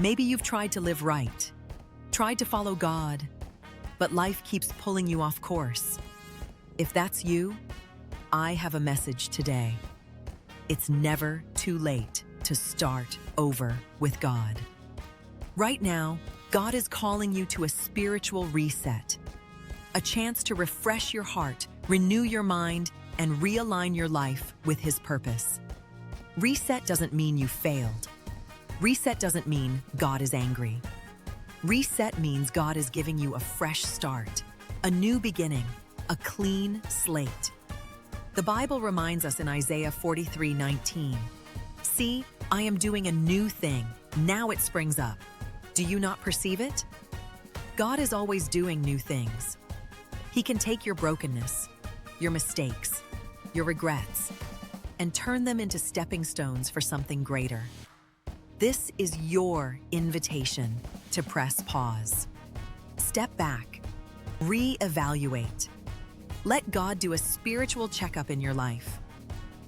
Maybe you've tried to live right, tried to follow God, but life keeps pulling you off course. If that's you, I have a message today. It's never too late to start over with God. Right now, God is calling you to a spiritual reset, a chance to refresh your heart, renew your mind, and realign your life with His purpose. Reset doesn't mean you failed. Reset doesn't mean God is angry. Reset means God is giving you a fresh start, a new beginning, a clean slate. The Bible reminds us in Isaiah 43:19, "See, I am doing a new thing. Now it springs up. Do you not perceive it?" God is always doing new things. He can take your brokenness, your mistakes, your regrets, and turn them into stepping stones for something greater. This is your invitation to press pause. Step back, reevaluate. Let God do a spiritual checkup in your life.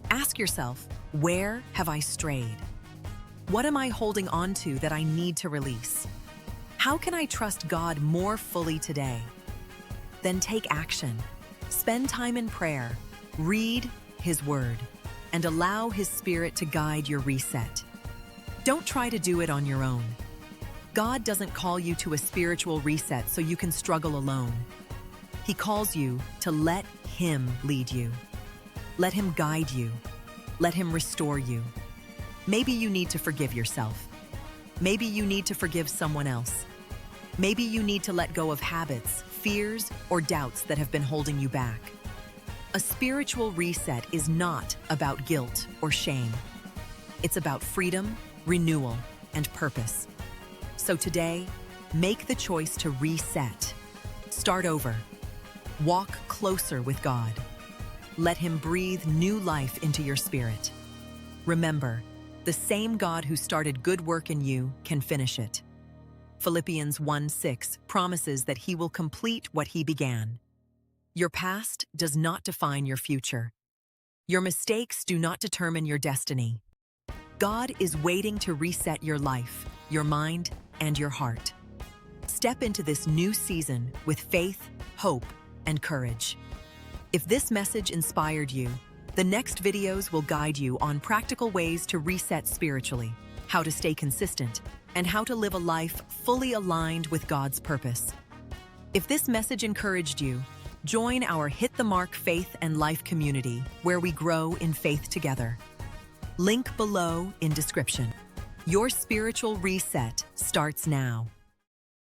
Ask yourself, where have I strayed? What am I holding on to that I need to release? How can I trust God more fully today? Then take action. Spend time in prayer, read His Word, and allow His Spirit to guide your reset. Don't try to do it on your own. God doesn't call you to a spiritual reset so you can struggle alone. He calls you to let Him lead you. Let Him guide you. Let Him restore you. Maybe you need to forgive yourself. Maybe you need to forgive someone else. Maybe you need to let go of habits, fears, or doubts that have been holding you back. A spiritual reset is not about guilt or shame. It's about freedom, renewal, and purpose. So today, make the choice to reset. Start over. Walk closer with God. Let Him breathe new life into your spirit. Remember, the same God who started good work in you can finish it. Philippians 1:6 promises that He will complete what He began. Your past does not define your future. Your mistakes do not determine your destiny. God is waiting to reset your life, your mind, and your heart. Step into this new season with faith, hope, and courage. If this message inspired you, the next videos will guide you on practical ways to reset spiritually, how to stay consistent, and how to live a life fully aligned with God's purpose. If this message encouraged you, join our Hit the Mark Faith and Life community where we grow in faith together. Link below in description. Your spiritual reset starts now.